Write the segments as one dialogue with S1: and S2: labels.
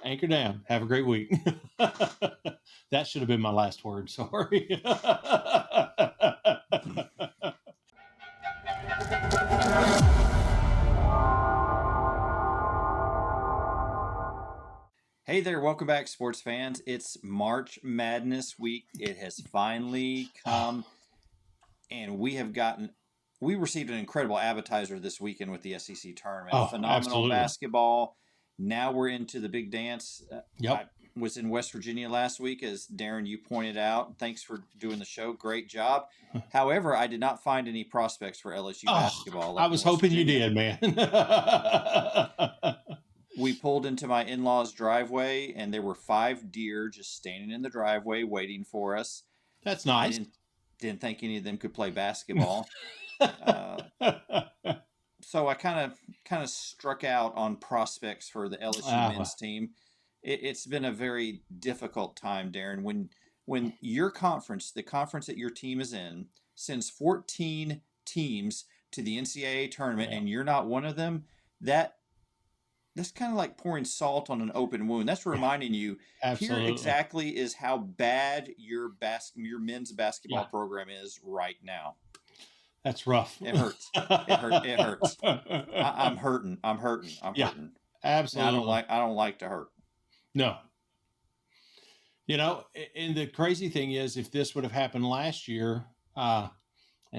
S1: Anchor down. Have a great week. That should have been my last word. Sorry.
S2: Hey there, welcome back, sports fans. It's March Madness week. It has finally come, and we received an incredible appetizer this weekend with the SEC tournament.
S1: Oh,
S2: Phenomenal
S1: absolutely.
S2: basketball. Now we're into the big dance.
S1: Yep.
S2: I was in West Virginia last week, as Darren, you pointed out. Thanks for doing the show. Great job. However, I did not find any prospects for LSU basketball.
S1: I was hoping you did, man.
S2: We pulled into my in-laws' driveway, and there were 5 deer just standing in the driveway waiting for us.
S1: That's nice.
S2: I didn't think any of them could play basketball. So I kind of struck out on prospects for the LSU men's team. It's been a very difficult time, Darren. When your conference, the conference that your team is in, sends 14 teams to the NCAA tournament, and you're not one of them, that's kind of like pouring salt on an open wound. That's reminding you,
S1: Absolutely.
S2: Here exactly is how bad your men's basketball program is right now.
S1: That's rough.
S2: It hurts. It hurts. I'm hurting. I'm hurting.
S1: Absolutely.
S2: I don't like to hurt.
S1: No. And the crazy thing is, if this would have happened last year, and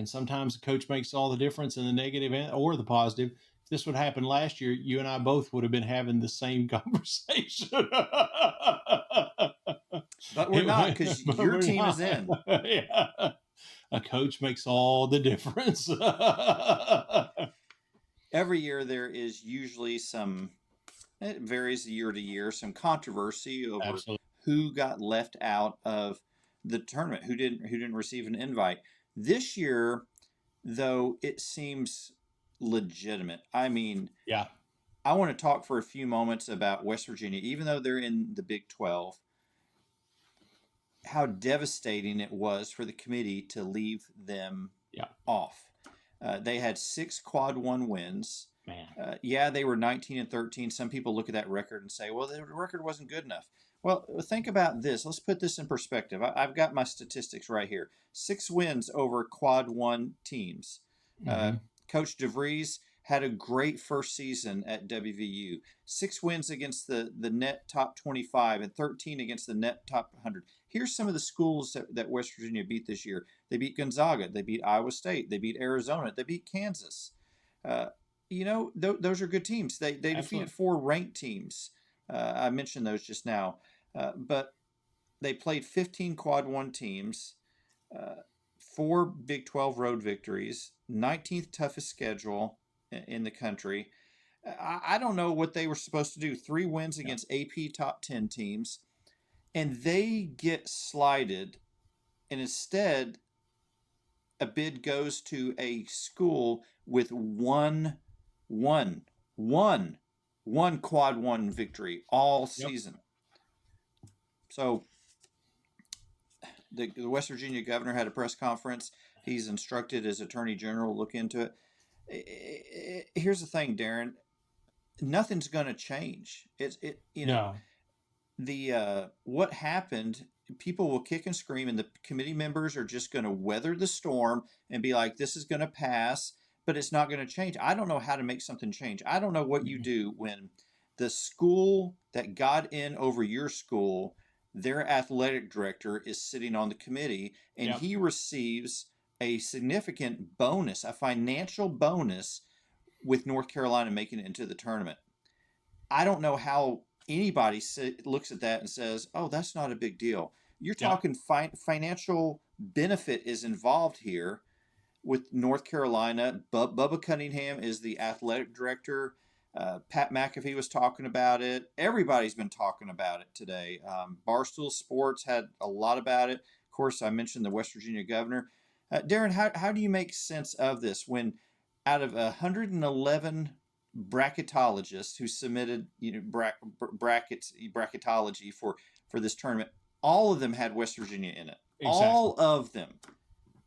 S1: sometimes the coach makes all the difference in the negative or the positive. If this would happen last year, you and I both would have been having the same conversation.
S2: But we're not, because your team is in.
S1: Yeah. A coach makes all the difference.
S2: Every year there is usually it varies year to year, some controversy over who got left out of the tournament, who didn't receive an invite. This year, though, it seems legitimate. I mean, I want to talk for a few moments about West Virginia, even though they're in the Big 12, how devastating it was for the committee to leave them off. They had 6 quad 1 wins.
S1: Man.
S2: They were 19-13. Some people look at that record and say, well, the record wasn't good enough. Well, think about this. Let's put this in perspective. I've got my statistics right here. 6 wins over quad 1 teams.
S1: Mm-hmm.
S2: Coach DeVries had a great first season at WVU. 6 wins against the net top 25 and 13 against the net top 100. Here's some of the schools that West Virginia beat this year. They beat Gonzaga. They beat Iowa State. They beat Arizona. They beat Kansas. Those are good teams. They defeated 4 ranked teams. I mentioned those just now. But they played 15 quad 1 teams, 4 Big 12 road victories, 19th toughest schedule in the country. I don't know what they were supposed to do. 3 wins against AP top 10 teams, and they get slighted, and instead a bid goes to a school with one quad 1 victory all season. So the West Virginia governor had a press conference. He's instructed his attorney general to look into it. Here's the thing, Darren. Nothing's going to change. What happened, people will kick and scream, and the committee members are just going to weather the storm and be like, this is going to pass, but it's not going to change. I don't know how to make something change. I don't know what you do when the school that got in over your school, their athletic director is sitting on the committee, and he receives a significant bonus, a financial bonus, with North Carolina making it into the tournament. I don't know how anybody looks at that and says, oh, that's not a big deal. You're talking financial benefit is involved here with North Carolina. Bubba Cunningham is the athletic director. Pat McAfee was talking about it. Everybody's been talking about it today. Barstool Sports had a lot about it. Of course, I mentioned the West Virginia governor. Darren, how do you make sense of this when out of 111 bracketologists who submitted bracketology for this tournament, all of them had West Virginia in it? Exactly. All of them.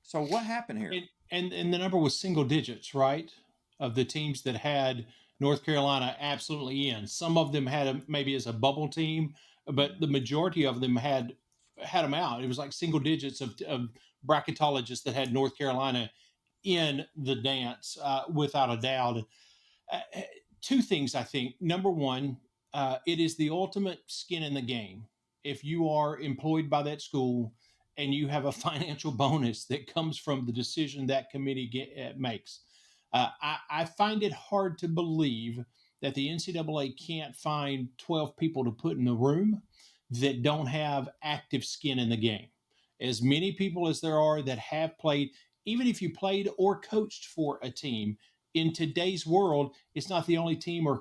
S2: So what happened here?
S1: And the number was single digits, right? Of the teams that had North Carolina absolutely in. Some of them had maybe as a bubble team, but
S2: Mm.
S1: the majority of them had them out. It was like single digits of bracketologists that had North Carolina in the dance, without a doubt. uh, Two things, I think. Number one, it is the ultimate skin in the game. If you are employed by that school and you have a financial bonus that comes from the decision that committee makes, I find it hard to believe that the NCAA can't find 12 people to put in the room that don't have active skin in the game. As many people as there are that have played, even if you played or coached for a team, in today's world, it's not the only team or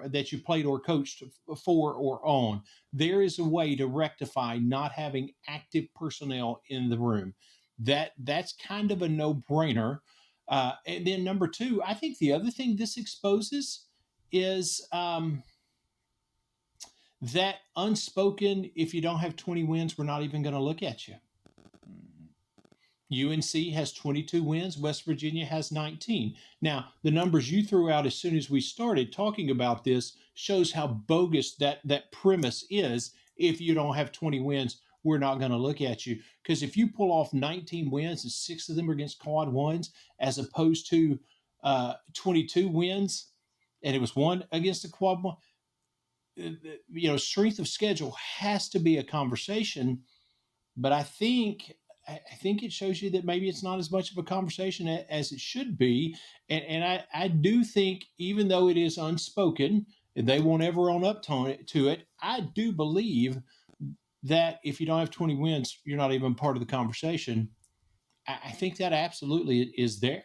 S1: that you played or coached for or on. There is a way to rectify not having active personnel in the room. That's kind of a no brainer. And then number two, I think the other thing this exposes is that unspoken. If you don't have 20 wins, we're not even going to look at you.
S2: Mhm.
S1: UNC has 22 wins. West Virginia has 19. Now, the numbers you threw out as soon as we started talking about this shows how bogus that premise is. If you don't have 20 wins, we're not going to look at you. Because if you pull off 19 wins and six of them are against quad ones, as opposed to 22 wins, and it was one against a quad one, strength of schedule has to be a conversation. But I think it shows you that maybe it's not as much of a conversation as it should be. And I do think, even though it is unspoken and they won't ever own up to it, I do believe that if you don't have 20 wins, you're not even part of the conversation. I think that absolutely is there.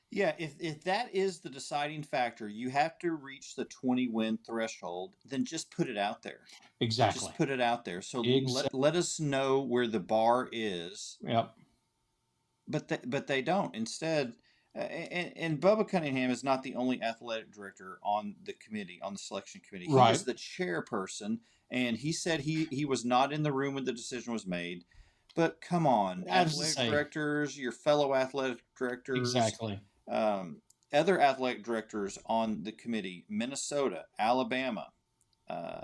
S2: Yeah, if that is the deciding factor, you have to reach the 20 win threshold, then just put it out there.
S1: Exactly.
S2: Just put it out there. So
S1: Exactly.
S2: let us know where the bar is,
S1: Yep.
S2: but they don't. Instead, and Bubba Cunningham is not the only athletic director on the committee, on the selection committee. He
S1: Right.
S2: is the chairperson, and he said he was not in the room when the decision was made. But come on,
S1: I was to
S2: athletic
S1: say
S2: directors, your fellow athletic directors,
S1: exactly.
S2: um, other athletic directors on the committee: Minnesota, Alabama, uh,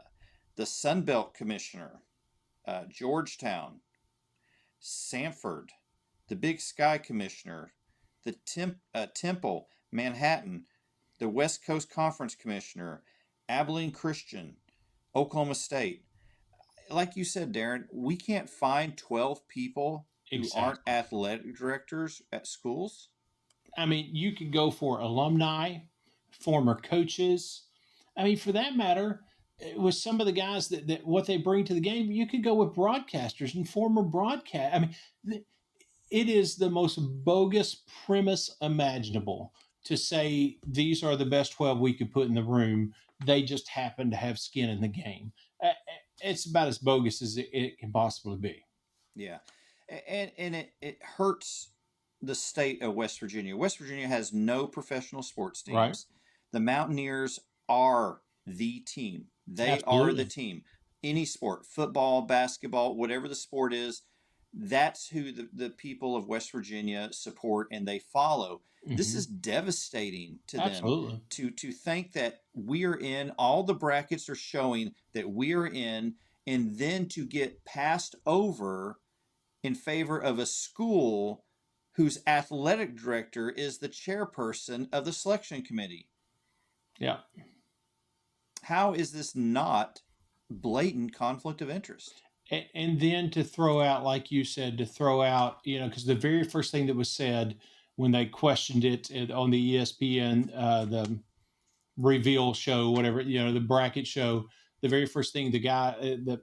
S2: the Sun Belt Commissioner, Georgetown, Sanford, the Big Sky Commissioner, the Temple, Manhattan, the West Coast Conference Commissioner, Abilene Christian, Oklahoma State. Like you said, Darren, we can't find 12 people who aren't
S1: Exactly.
S2: athletic directors at schools.
S1: I mean, you could go for alumni, former coaches. I mean, for that matter, with some of the guys that what they bring to the game, you could go with broadcasters and former broadcast. I mean, it is the most bogus premise imaginable to say these are the best 12 we could put in the room. They just happen to have skin in the game. It's about as bogus as it can possibly be.
S2: Yeah, and it hurts the state of West Virginia. West Virginia has no professional sports
S1: Right?
S2: teams. The Mountaineers are the team. They are the
S1: Absolutely.
S2: team. Any sport, football, basketball, whatever the sport is, that's who the people of West Virginia support and they follow. This
S1: Hmm.
S2: is devastating to them
S1: Absolutely.
S2: to think that we are in, all the brackets are showing that we are in, and then to get passed over in favor of a school whose athletic director is the chairperson of the selection committee.
S1: Yeah.
S2: How is this not blatant conflict of interest?
S1: And then to throw out, like you said, to throw out, because the very first thing that was said when they questioned it on the ESPN, the reveal show, whatever, the bracket show, the very first thing the guy, the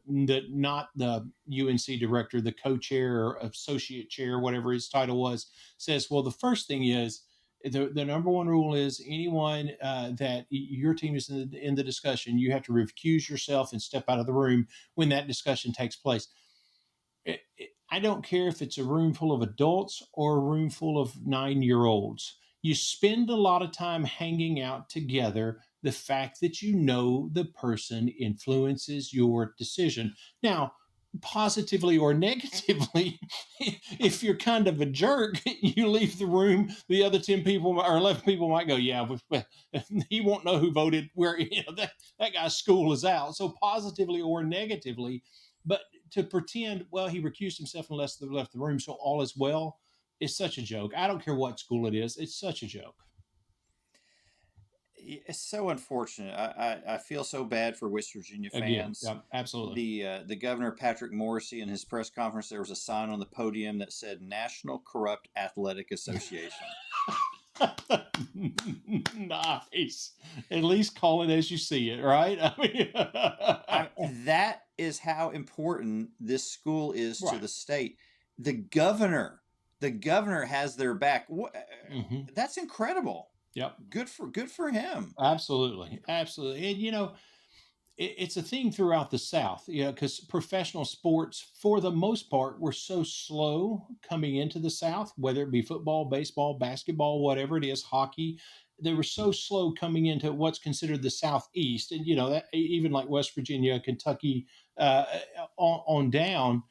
S1: not the UNC director, the co-chair or associate chair, whatever his title was, says, well, the first thing is the number one rule is anyone that your team is in the discussion, you have to recuse yourself and step out of the room when that discussion takes place. I don't care if it's a room full of adults or a room full of 9 year olds. You spend a lot of time hanging out together. The fact that you know the person influences your decision. Now, positively or negatively, if you're kind of a jerk, you leave the room, the other 10 people or 11 people might go, yeah, he won't know who voted where, that guy's school is out. So positively or negatively, but to pretend, well, he recused himself unless they left the room, so all is well, is such a joke. I don't care what school it is. It's such a joke.
S2: It's so unfortunate. I feel so bad for West Virginia
S1: Again,
S2: fans.
S1: yeah, absolutely.
S2: The governor Patrick Morrissey in his press conference, there was a sign on the podium that said National Corrupt Athletic Association.
S1: Nice. At least call it as you see it, right?
S2: That is how important this school is to
S1: Right.
S2: the state. The governor, the governor has their back.
S1: Hmm.
S2: That's incredible.
S1: Yep.
S2: Good for him.
S1: Absolutely. Absolutely. And, it's a thing throughout the South, because professional sports, for the most part, were so slow coming into the South, whether it be football, baseball, basketball, whatever it is, hockey. They were so slow coming into what's considered the Southeast, and that even like West Virginia, Kentucky, uh, on down.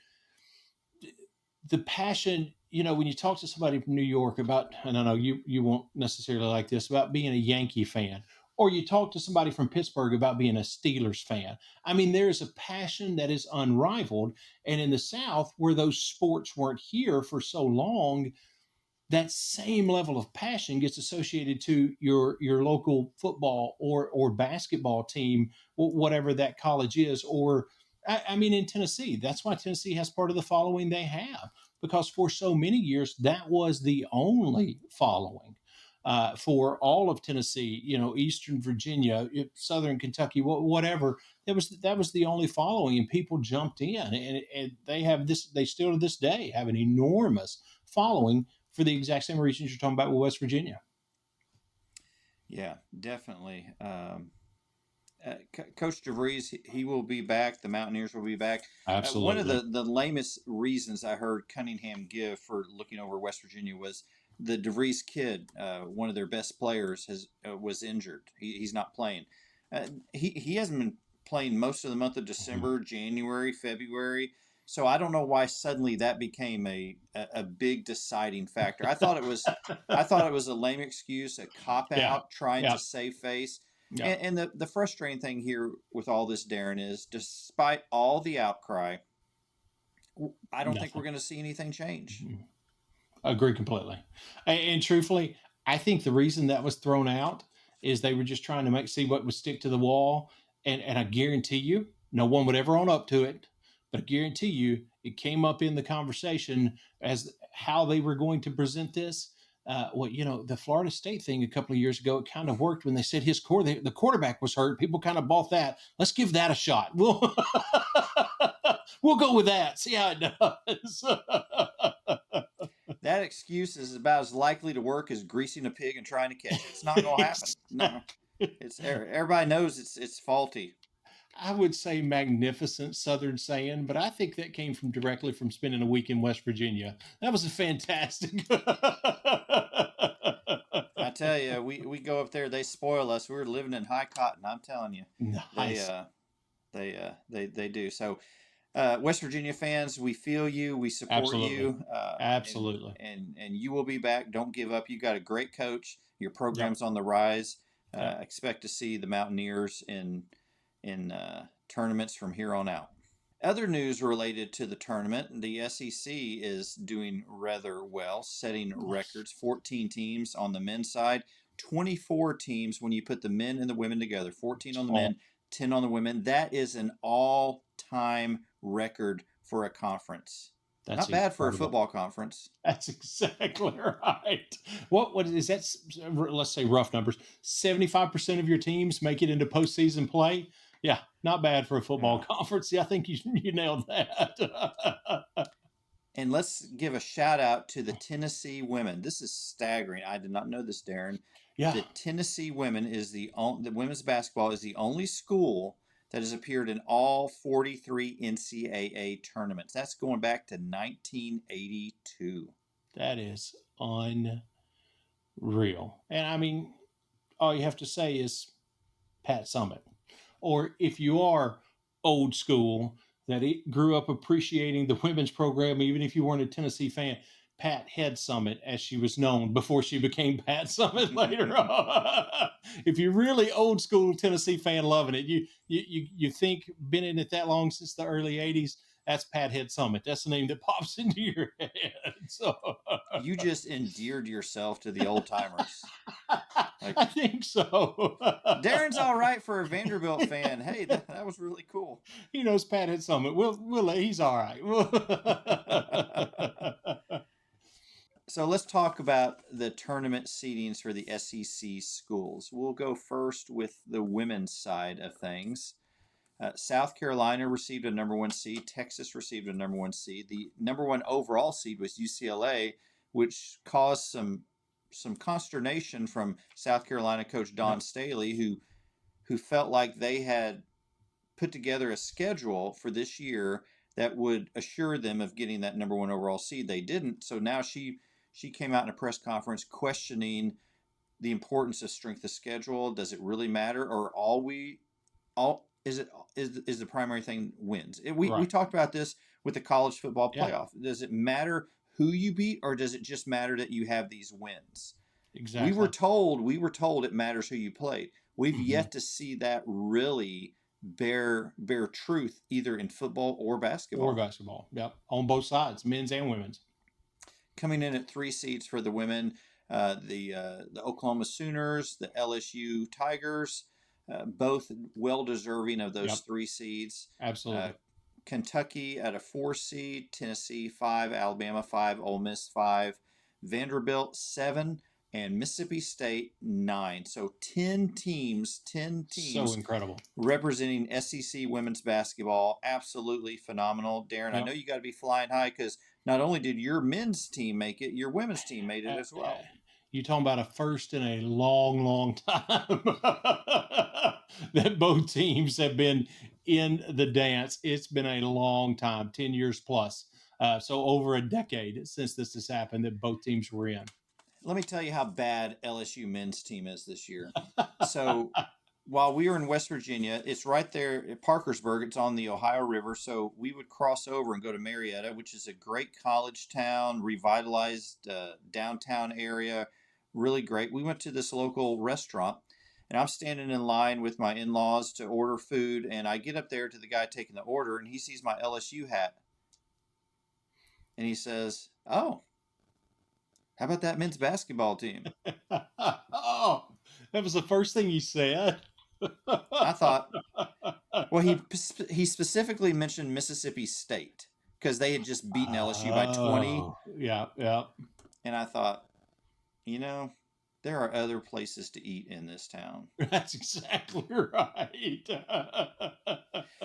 S1: The passion, when you talk to somebody from New York about, and I know you won't necessarily like this, about being a Yankee fan, or you talk to somebody from Pittsburgh about being a Steelers fan. I mean, there is a passion that is unrivaled. And in the South, where those sports weren't here for so long, that same level of passion gets associated to your local football or basketball team, whatever that college is. Or I mean, in Tennessee, that's why Tennessee has part of the following they have, because for so many years that was the only following. For all of Tennessee, Eastern Virginia, Southern Kentucky, whatever, that was the only following, and people jumped in, and they have this. They still to this day have an enormous following for the exact same reasons you're talking about with West Virginia.
S2: Yeah, definitely. Coach DeVries, he will be back. The Mountaineers will be back. One of
S1: Absolutely.
S2: the lamest reasons I heard Cunningham give for looking over West Virginia was the DeVries kid, one of their best players, was injured. He's not playing. He hasn't been playing most of the month of
S1: Mhm.
S2: December, January, February. So I don't know why suddenly that became a big deciding factor. I thought it was a lame excuse, a cop
S1: Yeah.
S2: out, trying
S1: Yeah.
S2: to save face.
S1: Yeah.
S2: And the frustrating thing here with all this, Darren, is despite all the outcry, I don't think we're
S1: Nothing.
S2: going to see anything change.
S1: Mhm. Agree completely. And truthfully, I think the reason that was thrown out is they were just trying to see what would stick to the wall. And I guarantee you, no one would ever own up to it. But I guarantee you, it came up in the conversation as how they were going to present this. Well, the Florida State thing a couple of years ago, it kind of worked when they said the quarterback was hurt. People kind of bought that. Let's give that a shot. We'll go with that. See how it does.
S2: That excuse is about as likely to work as greasing a pig and trying to catch it. It's not going to happen. No, it's everybody knows it's faulty.
S1: I would say magnificent Southern saying, but I think that came from directly from spending a week in West Virginia. That was a fantastic.
S2: I tell you, we go up there, they spoil us. We're living in high cotton. I'm telling you, they
S1: Nice.
S2: they do. So West Virginia fans, we feel you, we support
S1: Absolutely.
S2: you,
S1: Absolutely.
S2: and you will be back. Don't give up. You got a great coach. Your
S1: Yep.
S2: program's on the rise.
S1: Yep.
S2: Expect to see the Mountaineers in tournaments from here on out. Other news related to the tournament: the SEC is doing rather well, setting
S1: Nice.
S2: records. 14 teams on the men's side, 24 teams when you put the men and the women together. 14 on the
S1: Oh,
S2: men, 10 on the women. That is an all-time record for a conference.
S1: that's
S2: Not bad for a
S1: incredible.
S2: football conference.
S1: That's exactly right. What is that? Let's say rough numbers. 75% of your teams make it into postseason play. Yeah, not bad for a football
S2: Yeah.
S1: conference. Yeah, I think you nailed that.
S2: And let's give a shout out to the Tennessee women. This is staggering. I did not know this, Darren.
S1: Yeah,
S2: The Tennessee women is the women's basketball is the only school that has appeared in all 43 NCAA tournaments. That's going back to 1982.
S1: that is unreal. And I mean, all you have to say is Pat Summit. Or if you are old school, that he grew up appreciating the women's program, even if you weren't a Tennessee fan. Pat Head Summit, as she was known before she became Pat Summit later on. If you're really old school Tennessee fan loving it, you think been in it that long since the early '80s. That's Pat Head Summit. That's the name that pops into your head. So
S2: You just endeared yourself to the old timers. Like,
S1: I think so.
S2: Darren's all right for a Vanderbilt fan. Hey, that was really cool.
S1: He knows Pat Head Summit. He's all right.
S2: So let's talk about the tournament seedings for the SEC schools. We'll go first with the women's side of things. South Carolina received a number one seed. Texas received a number one seed. The number one overall seed was UCLA, which caused some consternation from South Carolina coach Don Staley, who felt like they had put together a schedule for this year that would assure them of getting that number one overall seed. They didn't. So now she came out in a press conference questioning the importance of strength of schedule. Does it really matter, or is the primary thing wins? We talked about this with the college football playoff. Yeah. Does it matter who you beat, or does it just matter that you have these wins?
S1: Exactly.
S2: We were told it matters who you played. We've yet to see that really bear truth either in football or basketball.
S1: Yep, on both sides, men's and women's.
S2: Coming in at 3 seeds for the women, the Oklahoma Sooners, the LSU Tigers, both well deserving of those 3 seeds.
S1: Absolutely.
S2: Kentucky at a 4 seed, Tennessee 5, Alabama 5, Ole Miss 5, Vanderbilt 7, and Mississippi State 9. So 10 teams.
S1: So incredible.
S2: Representing SEC women's basketball. Absolutely phenomenal. Darren, I know you got to be flying high because not only did your men's team make it, your women's team made it as well.
S1: You're talking about a first in a long, long time that both teams have been in the dance. It's been a long time, 10 years plus. So over a decade since this has happened that both teams were in.
S2: Let me tell you how bad LSU men's team is this year. So while we were in West Virginia, it's right there at Parkersburg. It's on the Ohio River. So we would cross over and go to Marietta, which is a great college town, revitalized downtown area. Really great. We went to this local restaurant, and I'm standing in line with my in-laws to order food. And I get up there to the guy taking the order, and he sees my LSU hat. And he says, "Oh, how about that men's basketball team?"
S1: Oh, that was the first thing he said.
S2: I thought, well, he specifically mentioned Mississippi State because they had just beaten LSU by 20.
S1: Yeah.
S2: And I thought, there are other places to eat in this town.
S1: That's exactly right.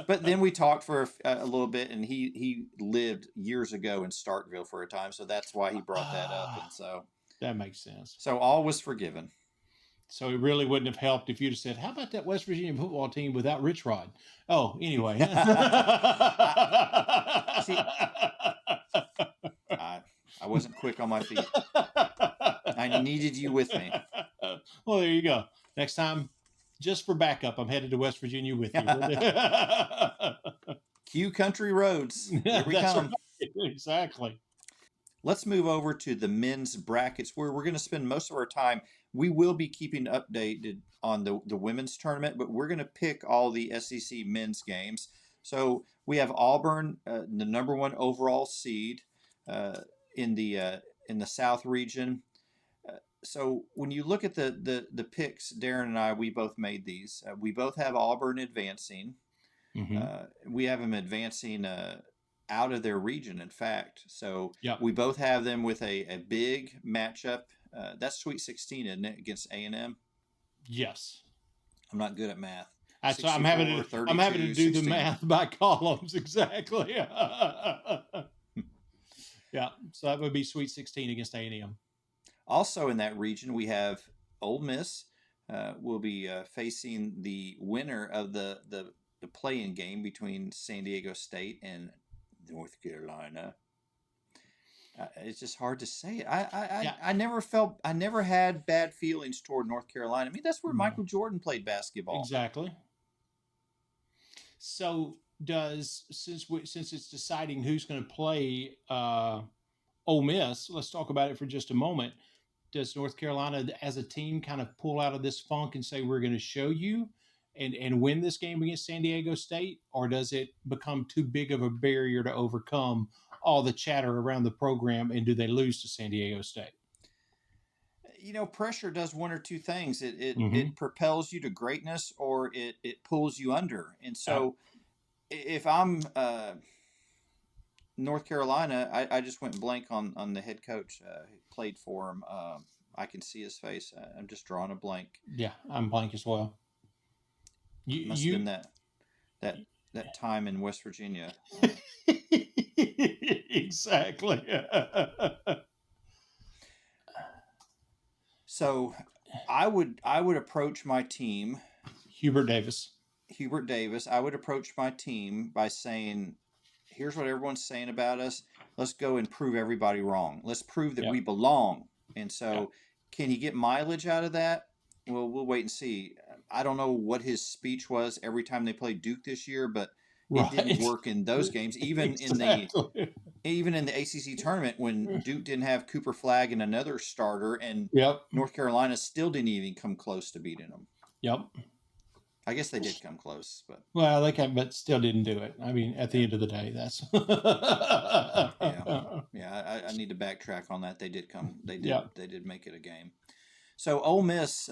S2: But then we talked for a little bit, and he lived years ago in Starkville for a time, so that's why he brought that up. And so
S1: that makes sense.
S2: So all was forgiven.
S1: So it really wouldn't have helped if you'd have said, "How about that West Virginia football team without Rich Rod?" Oh, anyway.
S2: I wasn't quick on my feet. I needed you with me.
S1: Well, there you go. Next time, just for backup, I'm headed to West Virginia with you.
S2: Q Country Roads. Here we come.
S1: Right. Exactly.
S2: Let's move over to the men's brackets where we're going to spend most of our time. We will be keeping updated on the women's tournament, but we're going to pick all the SEC men's games. So we have Auburn, the number one overall seed in the South region. So when you look at the picks, Darren and I, we both made these. We both have Auburn advancing. We have them advancing out of their region, in fact. So we both have them with a big matchup. That's Sweet 16, isn't it, against A&M?
S1: Yes.
S2: I'm not good at math.
S1: So I'm having to do 16. The math by columns, exactly. Yeah, so that would be Sweet 16 against A&M.
S2: Also in that region, we have Ole Miss. Will be facing the winner of the play-in game between San Diego State and North Carolina. It's just hard to say. I never had bad feelings toward North Carolina. I mean, that's where Michael Jordan played basketball.
S1: Exactly. So does since it's deciding who's going to play Ole Miss, let's talk about it for just a moment. Does North Carolina as a team kind of pull out of this funk and say we're going to show you and win this game against San Diego State, or does it become too big of a barrier to overcome all the chatter around the program, and do they lose to San Diego State?
S2: Pressure does one or two things. It
S1: Mm-hmm.
S2: propels you to greatness, or it pulls you under. And
S1: Yep.
S2: so, if I'm North Carolina, I just went blank on the head coach who played for him. I can see his face. I'm just drawing a blank.
S1: Yeah, I'm blank as well.
S2: Must have
S1: You
S2: been that that time in West Virginia.
S1: exactly.
S2: So, I would approach my team,
S1: Hubert Davis.
S2: Hubert Davis. I would approach my team by saying, "Here's what everyone's saying about us. Let's go and prove everybody wrong. Let's prove that
S1: Yep.
S2: we belong." And
S1: Yep.
S2: so, can he get mileage out of that? Well, we'll wait and see. I don't know what his speech was every time they played Duke this year, but it didn't
S1: Right.
S2: work in those games.
S1: Exactly.
S2: Even in the ACC tournament, when Duke didn't have Cooper Flag and another starter, and
S1: Yep.
S2: North Carolina still didn't even come close to beating them.
S1: Yep.
S2: I guess they did come close, but
S1: Well, they can, but still didn't do it. I mean, at the
S2: yeah,
S1: end of the day, that's.
S2: yeah, yeah. I need to backtrack on that. They did come. They did.
S1: Yep.
S2: They did make it a game. So Ole Miss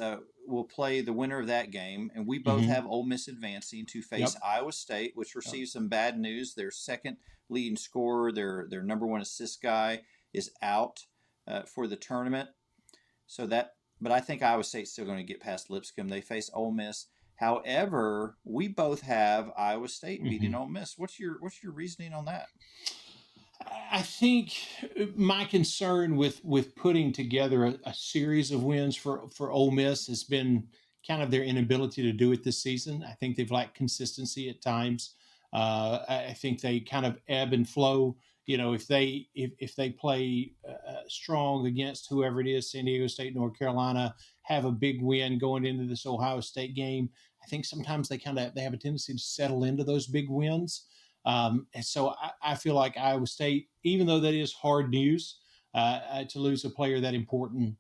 S2: will play the winner of that game, and we both
S1: Mm-hmm.
S2: have Ole Miss advancing to face
S1: Yep.
S2: Iowa State, which
S1: Yep.
S2: received some bad news. Their second leading scorer, their number one assist guy, is out for the tournament. But I think Iowa State's still going to get past Lipscomb. They face Ole Miss. However, we both have Iowa State beating
S1: Mm-hmm.
S2: Ole Miss. What's your reasoning on that?
S1: I think my concern with putting together a series of wins for Ole Miss has been kind of their inability to do it this season. I think they've lacked consistency at times. I think they kind of ebb and flow. You know, if they play strong against whoever it is, San Diego State, North Carolina, have a big win going into this Ohio State game. I think sometimes they have a tendency to settle into those big wins. And so I feel like Iowa State, even though that is hard news to lose a player that important,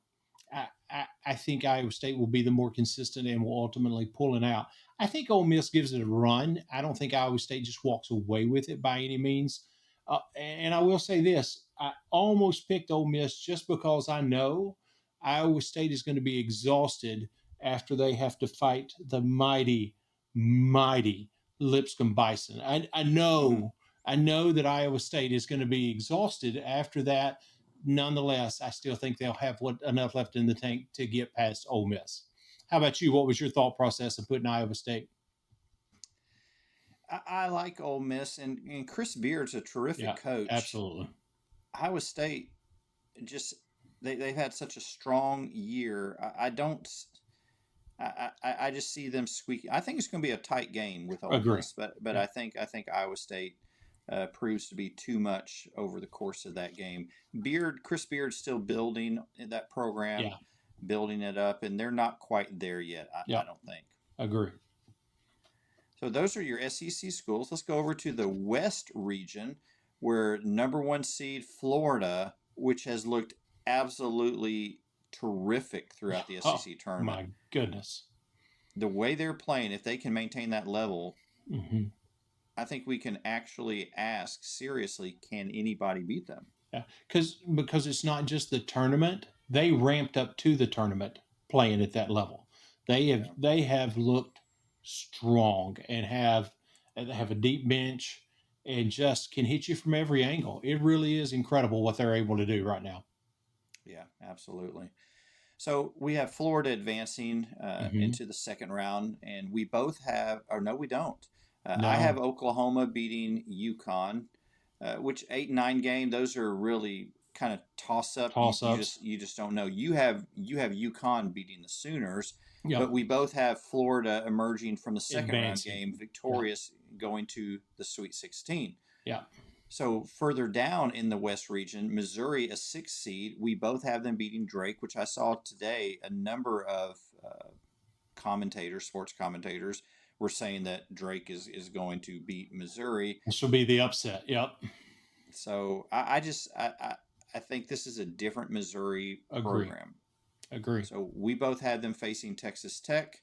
S1: I think Iowa State will be the more consistent and will ultimately pull it out. I think Ole Miss gives it a run. I don't think Iowa State just walks away with it by any means. And I will say this: I almost picked Ole Miss just because I know Iowa State is going to be exhausted after they have to fight the mighty Lipscomb Bison.
S2: Mm-hmm.
S1: I know that Iowa State is going to be exhausted after that. Nonetheless, I still think they'll have enough left in the tank to get past Ole Miss. How about you? What was your thought process of putting Iowa State?
S2: I like Ole Miss, and Chris Beard's a terrific
S1: Yeah,
S2: coach.
S1: absolutely.
S2: Iowa State just they've had such a strong year. I don't. I just see them squeaking. I think it's going to be a tight game with Ole
S1: Agree.
S2: Miss, but
S1: Yeah.
S2: I think Iowa State proves to be too much over the course of that game. Chris Beard's still building that program,
S1: Yeah.
S2: building it up, and they're not quite there yet. I
S1: Yeah.
S2: don't think.
S1: Agree.
S2: So those are your SEC schools. Let's go over to the West region, where number one seed Florida, which has looked absolutely terrific throughout the
S1: Oh
S2: SEC tournament.
S1: my goodness.
S2: The way they're playing, if they can maintain that level,
S1: Mm-hmm.
S2: I think we can actually ask seriously, can anybody beat them?
S1: Yeah, because it's not just the tournament. They ramped up to the tournament playing at that level.
S2: Yeah.
S1: They have looked strong and have a deep bench and just can hit you from every angle. It really is incredible what they're able to do right now.
S2: Yeah, absolutely. So we have Florida advancing
S1: Hmm.
S2: into the second round, and we both have, or no, we don't. I have
S1: No
S2: Oklahoma beating UConn, which 8 and 9 game. Those are really kind of toss up. You,
S1: toss
S2: you
S1: ups.
S2: just you just don't know. You have UConn beating the Sooners,
S1: Yep,
S2: but we both have Florida emerging from the second round
S1: advancing.
S2: game
S1: Yeah,
S2: victorious, going to the Sweet 16.
S1: yeah.
S2: So further down in the West region, Missouri, a 6 seed, we both have them beating Drake, which I saw today. A number of commentators, sports commentators, we're saying that Drake is going to beat Missouri.
S1: This will be the upset. Yep.
S2: So I think this is a different Missouri
S1: Agree.
S2: program.
S1: Agree.
S2: So we both had them facing Texas Tech.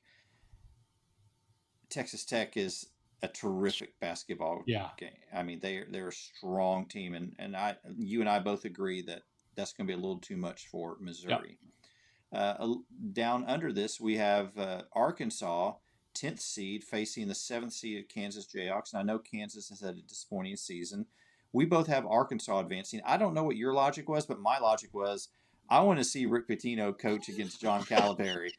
S2: Texas Tech is a terrific basketball
S1: Yeah.
S2: game. I mean, they're a strong team, and you and I both agree that that's going to be a little too much for
S1: Yep.
S2: Missouri. Down under this, we have Arkansas, 10th seed, facing the 7th seed Kansas Jayhawks. And I know Kansas has had a disappointing season. We both have Arkansas advancing. I don't know what your logic was, but my logic was I want to see Rick Pitino coach against John Calipari.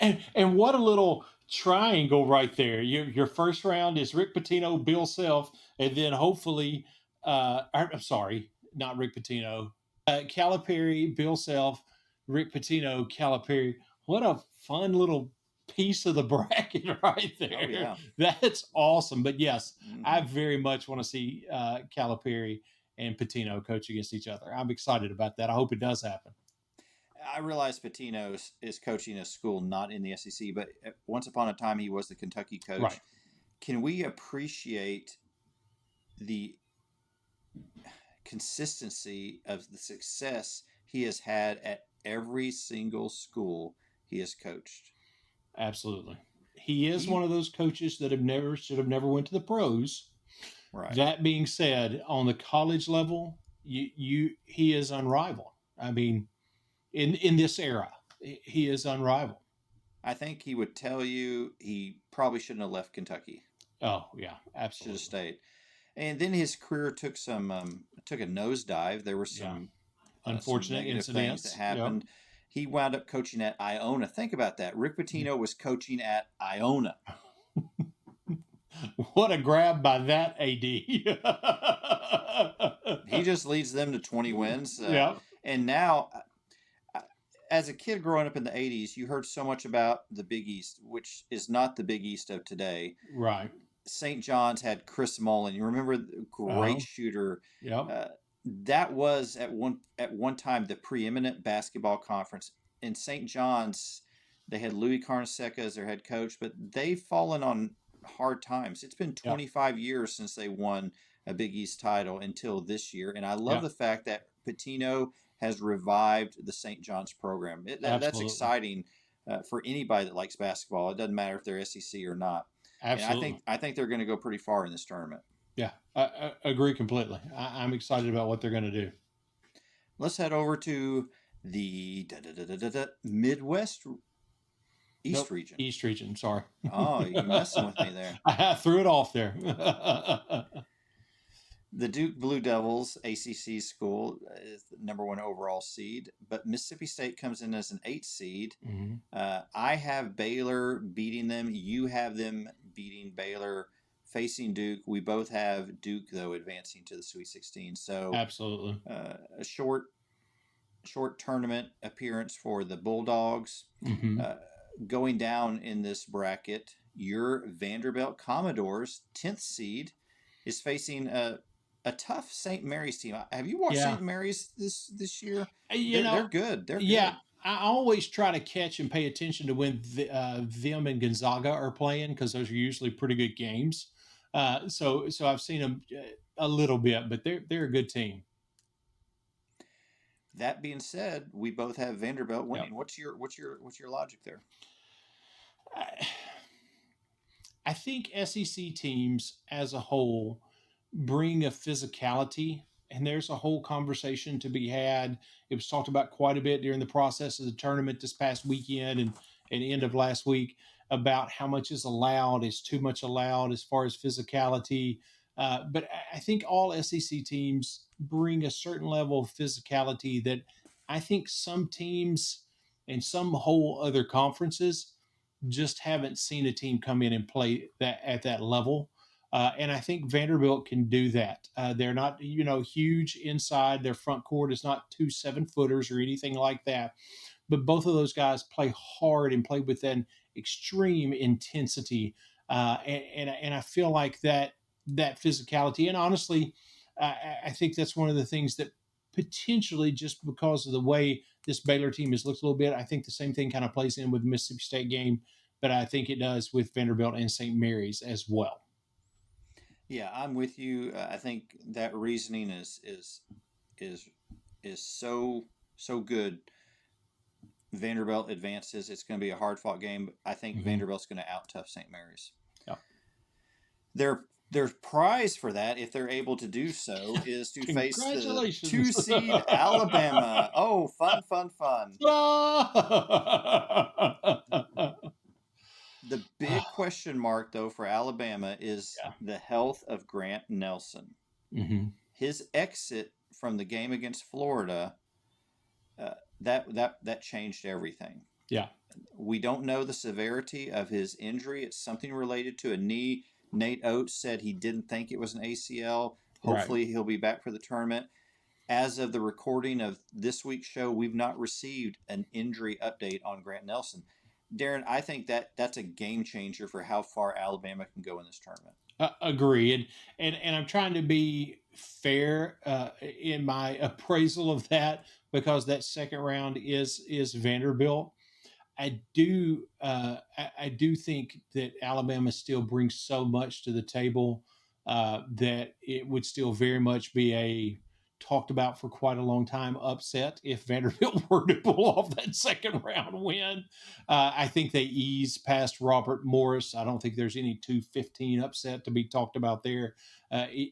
S1: and what a little triangle right there. Your first round is Rick Pitino, Bill Self, and then hopefully, I'm sorry, not Rick Pitino, Calipari, Bill Self, Rick Pitino, Calipari. What a fun little piece of the bracket right there.
S2: Oh, yeah.
S1: That's awesome. But yes, I
S2: Mm-hmm.
S1: very much want to see Calipari and Pitino coach against each other. I'm excited about that. I hope it does happen.
S2: I realize Pitino is coaching a school not in the SEC, but once upon a time he was the Kentucky coach.
S1: Right.
S2: Can we appreciate the consistency of the success he has had at every single school he has coached?
S1: Absolutely. He is
S2: He
S1: one of those coaches that should have never went to the pros.
S2: right.
S1: That being said, on the college level, he is unrivaled. I mean, in this era, he is unrivaled.
S2: I think he would tell you he probably shouldn't have left Kentucky.
S1: Oh yeah,
S2: Should have
S1: absolutely.
S2: stayed. And then his career took a nosedive. There were
S1: Yeah.
S2: some
S1: Unfortunate
S2: negative things that
S1: incidents. Yep.
S2: happened. He wound up coaching at Iona. Think about that. Rick Pitino was coaching at Iona.
S1: What a grab by that AD.
S2: He just leads them to 20 wins.
S1: Yeah.
S2: And now, as a kid growing up in the 80s, you heard so much about the Big East, which is not the Big East of today.
S1: Right.
S2: St. John's had Chris Mullen. You remember the great shooter.
S1: Yep.
S2: That was at one time the preeminent basketball conference. In St. John's, they had Louis Carnesecca as their head coach, but they've fallen on hard times. It's been 25 years since they won a Big East title until this year, and I love the fact that Pitino has revived the St. John's program. That's exciting for anybody that likes basketball. It doesn't matter if they're SEC or not.
S1: Absolutely.
S2: And I think they're going to go pretty far in this tournament.
S1: Yeah, I agree completely. I'm excited about what they're going to do.
S2: Let's head over to the Midwest East region.
S1: East region, sorry.
S2: Oh, you're messing with me there.
S1: I threw it off there.
S2: The Duke Blue Devils, ACC school, is the number 1 overall seed, but Mississippi State comes in as an 8th seed.
S1: Mm-hmm.
S2: I have Baylor beating them. You have them beating Baylor, facing Duke. We both have Duke, though, advancing to the Sweet 16. So
S1: absolutely,
S2: a short tournament appearance for the Bulldogs.
S1: Mm-hmm.
S2: Going down in this bracket, your Vanderbilt Commodores, 10th seed, is facing a tough St. Mary's team. Have you watched St. Mary's this year? They're good. They're good.
S1: I always try to catch and pay attention to when them and Gonzaga are playing because those are usually pretty good games. So I've seen them a little bit, but they're a good team.
S2: That being said, we both have Vanderbilt winning. Yep. What's your logic there?
S1: I think SEC teams as a whole bring a physicality, and there's a whole conversation to be had. It was talked about quite a bit during the process of the tournament this past weekend and end of last week about how much is allowed, is too much allowed as far as physicality. But I think all SEC teams bring a certain level of physicality that I think some teams and some whole other conferences just haven't seen a team come in and play that at that level. And I think Vanderbilt can do that. They're not, huge inside. Their front court is not 2 7-footers or anything like that. But both of those guys play hard and play with an extreme intensity. And I feel like that physicality. And honestly, I think that's one of the things that potentially, just because of the way this Baylor team has looked a little bit, I think the same thing kind of plays in with the Mississippi State game. but I think it does with Vanderbilt and St. Mary's as well.
S2: Yeah, I'm with you. I think that reasoning is is so good. Vanderbilt advances. It's going to be a hard fought game. I think
S1: Mm-hmm.
S2: Vanderbilt's going to out tough St. Mary's.
S1: Yeah.
S2: Their prize for that, if they're able to do so, is to face the
S1: Congratulations.
S2: 2 seed Alabama. Oh, fun, fun, fun. The big question mark, though, for Alabama is
S1: Yeah.
S2: the health of Grant Nelson.
S1: Mm-hmm.
S2: His exit from the game against Florida, that changed everything.
S1: Yeah.
S2: We don't know the severity of his injury. It's something related to a knee. Nate Oates said he didn't think it was an ACL. Hopefully,
S1: Right.
S2: he'll be back for the tournament. As of the recording of this week's show, we've not received an injury update on Grant Nelson. Darren, I think that's a game changer for how far Alabama can go in this tournament.
S1: Agree, and I'm trying to be fair in my appraisal of that because that second round is Vanderbilt. I do think that Alabama still brings so much to the table that it would still very much be a talked about for quite a long time upset if Vanderbilt were to pull off that second round win. I think they ease past Robert Morris. I don't think there's any 215 upset to be talked about there,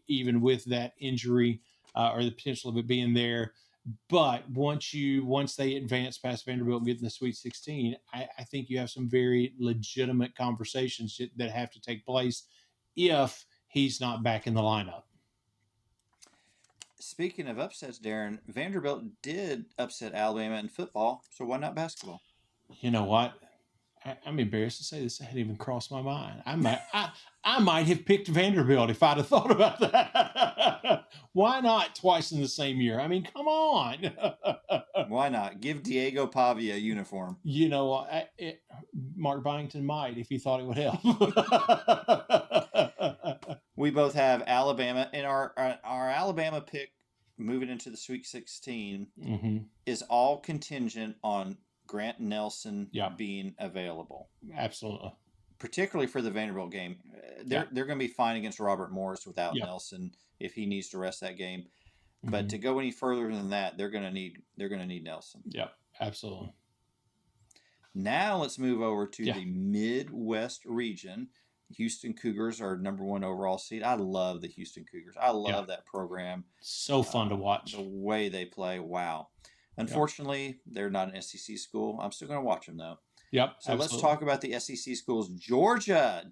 S1: even with that injury or the potential of it being there. But once they advance past Vanderbilt and get in the Sweet 16, I think you have some very legitimate conversations that have to take place if he's not back in the lineup.
S2: Speaking of upsets, Darren, Vanderbilt did upset Alabama in football, so why not basketball?
S1: You know what? I'm embarrassed to say this. It hadn't even crossed my mind. I might have picked Vanderbilt if I'd have thought about that. Why not twice in the same year? I mean, come on.
S2: Why not? Give Diego Pavia a uniform.
S1: You know, Mark Byington might if he thought it would help.
S2: We both have Alabama, and our Alabama pick moving into the Sweet 16
S1: mm-hmm.
S2: is all contingent on Grant Nelson
S1: Yeah.
S2: being available.
S1: Absolutely.
S2: Particularly for the Vanderbilt game. They're going to be fine against Robert Morris without Nelson if he needs to rest that game. Mm-hmm. But to go any further than that, they're going to need Nelson.
S1: Yep, absolutely.
S2: Now let's move over to the Midwest region. Houston Cougars are number 1 overall seed. I love the Houston Cougars. I love that program.
S1: So fun to watch.
S2: The way they play. Wow. Unfortunately, they're not an SEC school. I'm still going to watch them, though.
S1: Yep.
S2: So
S1: absolutely.
S2: Let's talk about the SEC schools. Georgia.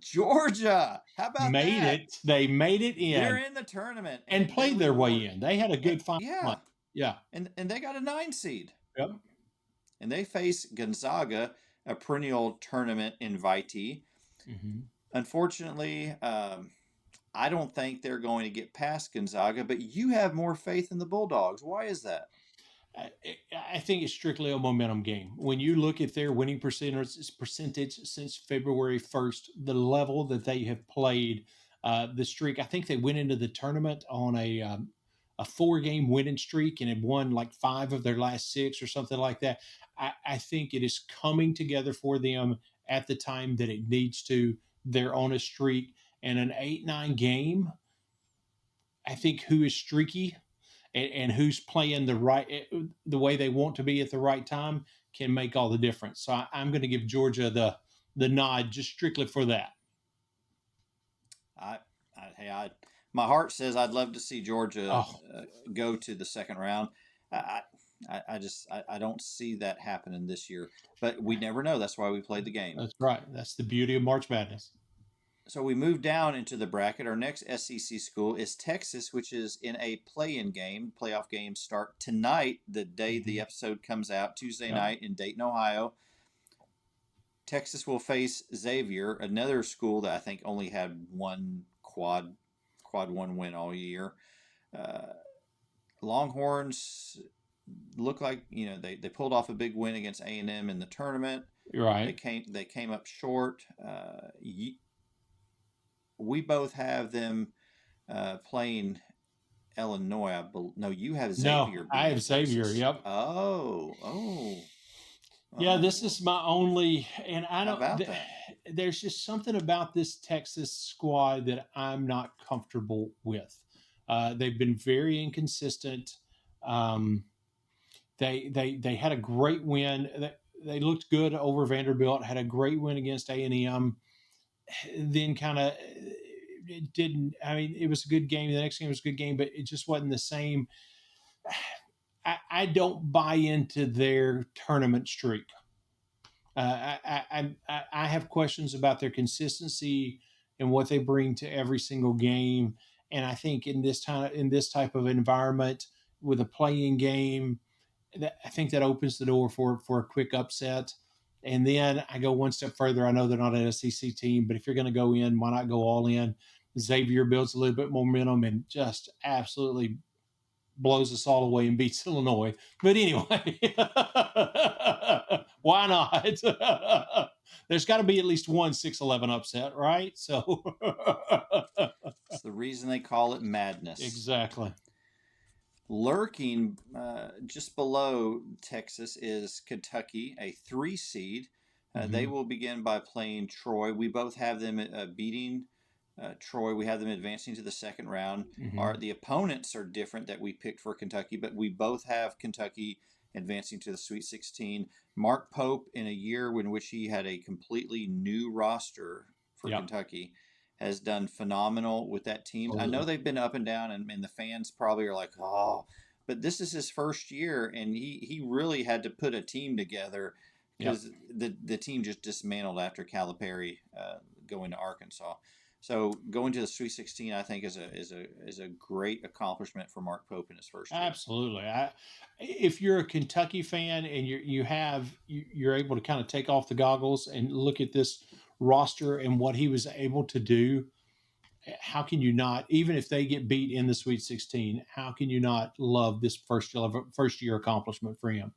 S2: How about that?
S1: They made it in.
S2: They're in the tournament.
S1: And played their way in. They had a good final.
S2: Yeah.
S1: Yeah.
S2: And they got a 9 seed.
S1: Yep.
S2: And they face Gonzaga, a perennial tournament invitee. Mm-hmm. Unfortunately, I don't think they're going to get past Gonzaga, but you have more faith in the Bulldogs. Why is that?
S1: I think it's strictly a momentum game. When you look at their winning percentage since February 1st, the level that they have played, the streak, I think they went into the tournament on a 4-game winning streak and had won like 5 of their last 6 or something like that. I think it is coming together for them at the time that it needs to. They're on a streak, and an 8-9 game, I think who is streaky and who's playing the way they want to be at the right time can make all the difference. So I'm going to give Georgia the nod just strictly for that.
S2: My heart says I'd love to see Georgia go to the second round. I don't see that happening this year, but we never know. That's why we played the game.
S1: That's right. That's the beauty of March Madness.
S2: So we move down into the bracket. Our next SEC school is Texas, which is in a play-in game. Playoff games start tonight, the day the episode comes out, Tuesday night in Dayton, Ohio. Texas will face Xavier, another school that I think only had one quad 1 win all year. Longhorns look like they pulled off a big win against A&M in the tournament.
S1: Right.
S2: They came up short. We both have them playing Illinois. No, you have Xavier.
S1: No, I have Xavier. Yep.
S2: Oh.
S1: Yeah,
S2: Oh,
S1: this is my only, and I
S2: how
S1: don't.
S2: about that?
S1: There's just something about this Texas squad that I'm not comfortable with. They've been very inconsistent. Um, they had a great win. They looked good over Vanderbilt. Had a great win against A&M. Then kind of it didn't. I mean, it was a good game. The next game was a good game, but it just wasn't the same. I don't buy into their tournament streak. I have questions about their consistency and what they bring to every single game. And I think in this type of environment with a playing game, I think that opens the door for a quick upset. And then I go one step further. I know they're not an SEC team, but if you're going to go in, why not go all in? Xavier builds a little bit more momentum and just absolutely blows us all away and beats Illinois. But anyway, why not? There's got to be at least one 6-11 upset, right? So
S2: It's the reason they call it madness.
S1: exactly.
S2: Lurking just below Texas is Kentucky, a 3 seed. They
S1: Mm-hmm.
S2: will begin by playing Troy. We both have them beating Troy. We have them advancing to the second round.
S1: Mm-hmm.
S2: The opponents are different that we picked for Kentucky, but we both have Kentucky advancing to the Sweet 16. Mark Pope, in a year in which he had a completely new roster for
S1: Yep.
S2: Kentucky, has done phenomenal with that team. I know
S1: Absolutely.
S2: they've been up and down, and the fans probably are like, oh, but this is his first year, and he really had to put a team together
S1: Yep.
S2: because the team just dismantled after Calipari going to Arkansas. So going to the Sweet 16, I think, is a great accomplishment for Mark Pope in his first year.
S1: Absolutely. If you're a Kentucky fan and you're able to kind of take off the goggles and look at this roster and what he was able to do, how can you not, even if they get beat in the Sweet 16, how can you not love this first year accomplishment for him?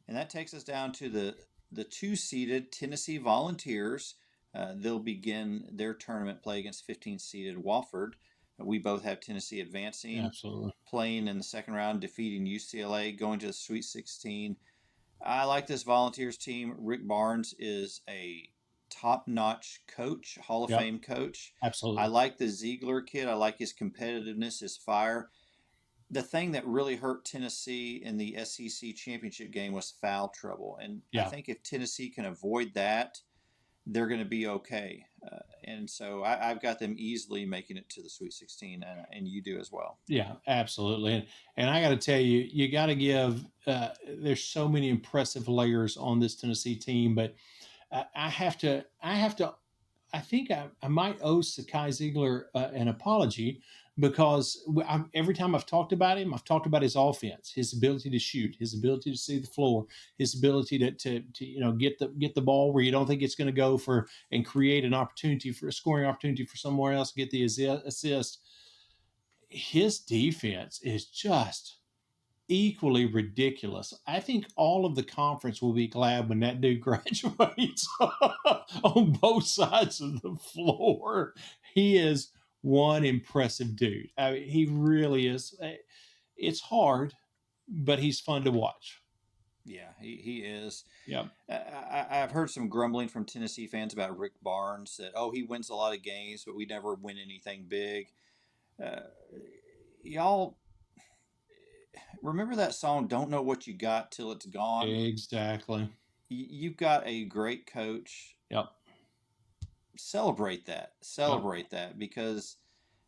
S2: And that takes us down to the 2 seeded Tennessee Volunteers. They'll begin their tournament play against 15 seeded Wofford. We both have Tennessee advancing,
S1: Absolutely.
S2: playing in the second round, defeating UCLA, going to the Sweet 16. I like this Volunteers team. Rick Barnes is a top-notch coach, Hall of
S1: Yep.
S2: Fame coach. I
S1: Absolutely.
S2: like the Ziegler kid. I like his competitiveness, his fire. The thing that really hurt Tennessee in the SEC championship game was foul trouble, and I
S1: Yeah.
S2: think if Tennessee can avoid that, they're going to be okay. And so I've got them easily making it to the Sweet 16, and you do as well.
S1: Yeah, absolutely. And I got to tell you, you got to give, there's so many impressive layers on this Tennessee team, but I have to I think I might owe Sakai Ziegler an apology because every time I've talked about him, I've talked about his offense, his ability to shoot, his ability to see the floor, his ability to get the ball where you don't think it's going to go for and create an opportunity for a scoring opportunity for somewhere else, get the assist. His defense is just equally ridiculous. I think all of the conference will be glad when that dude graduates on both sides of the floor. He is one impressive dude. I mean, he really is. It's hard, but he's fun to watch.
S2: Yeah, he is.
S1: Yep.
S2: I've heard some grumbling from Tennessee fans about Rick Barnes that, oh, he wins a lot of games, but we never win anything big. Uh, y'all remember that song, Don't Know What You Got Till It's Gone?
S1: Exactly.
S2: You've got a great coach.
S1: Yep.
S2: Celebrate that.
S1: Yep.
S2: Celebrate that because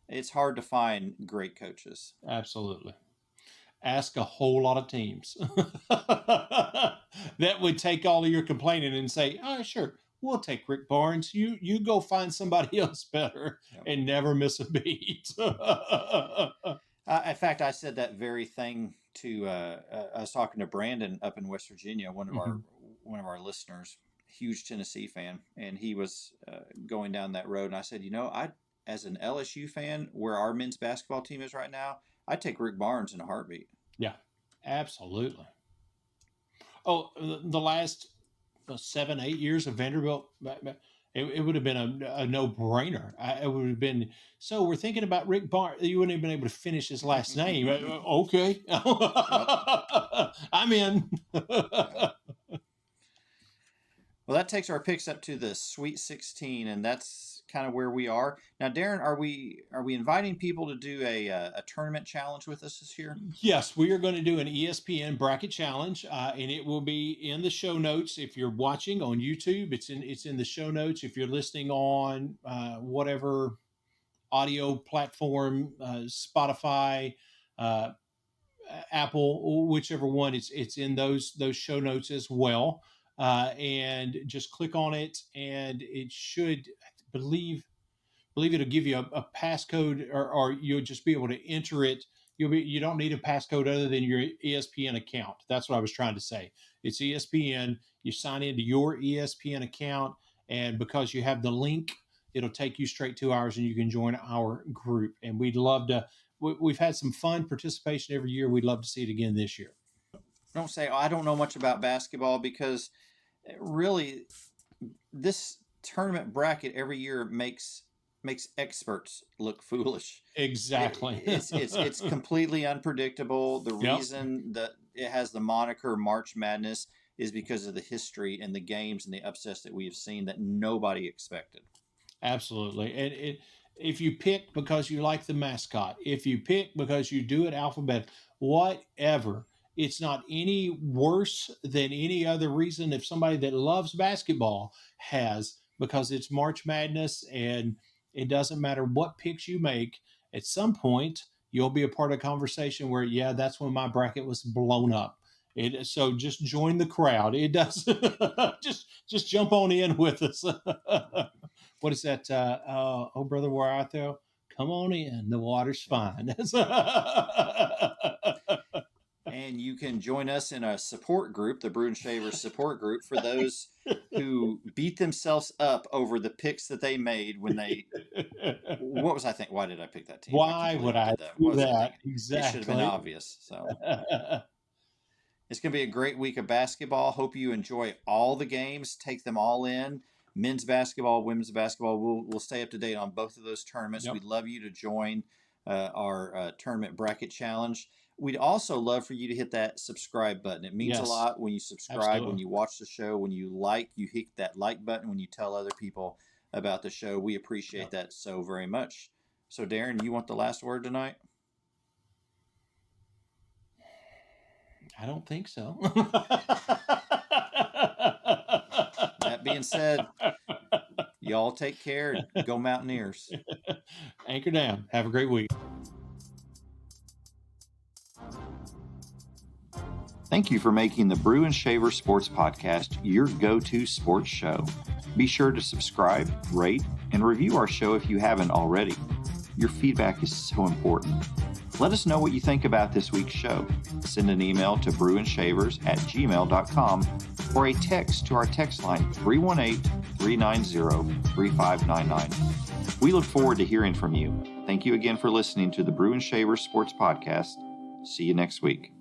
S2: it's hard to find great coaches.
S1: Absolutely. Ask a whole lot of teams that would take all of your complaining and say, "Oh, sure, we'll take Rick Barnes. You go find somebody else better
S2: Yep.
S1: and never miss a beat."
S2: In fact, I said that very thing to. I was talking to Brandon up in West Virginia,
S1: Mm-hmm.
S2: one of our listeners, huge Tennessee fan, and he was going down that road, and I said, I as an LSU fan, where our men's basketball team is right now, I'd take Rick Barnes in a heartbeat.
S1: Yeah, absolutely. Oh, the last 7, 8 years of Vanderbilt, it would have been a no brainer. It would have been. So we're thinking about Rick Barnes. You wouldn't have been able to finish his last name. Okay,
S2: Yep.
S1: I'm in.
S2: Yeah. Well, that takes our picks up to the Sweet 16, and that's kind of where we are now. Darren, are we inviting people to do a tournament challenge with us this year?
S1: Yes, we are going to do an ESPN bracket challenge, and it will be in the show notes. If you're watching on YouTube, it's in the show notes. If you're listening on whatever audio platform, Spotify, uh, Apple, whichever one, it's in those show notes as well. And just click on it, and it should, I believe it'll give you a passcode, or you'll just be able to enter it. You don't need a passcode other than your ESPN account. That's what I was trying to say. It's ESPN. You sign into your ESPN account, and because you have the link, it'll take you straight to ours, and you can join our group. And we'd love to. We've had some fun participation every year. We'd love to see it again this year.
S2: Don't say, "Oh, I don't know much about basketball," because really, this tournament bracket every year makes experts look foolish.
S1: Exactly.
S2: It's completely unpredictable. The
S1: Yep.
S2: reason that it has the moniker March Madness is because of the history and the games and the upsets that we have seen that nobody expected.
S1: Absolutely. And if you pick because you like the mascot, if you pick because you do it alphabet, whatever, it's not any worse than any other reason if somebody that loves basketball has, because it's March Madness, and it doesn't matter what picks you make. At some point, you'll be a part of a conversation where, yeah, that's when my bracket was blown up. So just join the crowd. It does. just jump on in with us. What is that? Oh, brother, where art thou? Come on in. The water's fine.
S2: And you can join us in a support group, the Brew and Shavers support group, for those who beat themselves up over the picks that they made when they. What was I think? Why did I pick that team?
S1: Why would I
S2: that?
S1: do
S2: What was I
S1: that?
S2: thinking?
S1: Exactly.
S2: It should have been obvious. So it's going to be a great week of basketball. Hope you enjoy all the games. Take them all in. Men's basketball, women's basketball. We'll stay up to date on both of those tournaments.
S1: Yep.
S2: We'd love you to join our tournament bracket challenge. We'd also love for you to hit that subscribe button. It means a lot when you subscribe,
S1: Absolutely.
S2: when you watch the show, when you hit that like button, when you tell other people about the show. We appreciate that so very much. So, Darren, you want the last word tonight?
S1: I don't think so.
S2: That being said, y'all take care and go Mountaineers.
S1: Anchor down. Have a great week.
S2: Thank you for making the Brew and Shaver Sports Podcast your go-to sports show. Be sure to subscribe, rate, and review our show if you haven't already. Your feedback is so important. Let us know what you think about this week's show. Send an email to brewandshavers@gmail.com or a text to our text line 318-390-3599. We look forward to hearing from you. Thank you again for listening to the Brew and Shavers Sports Podcast. See you next week.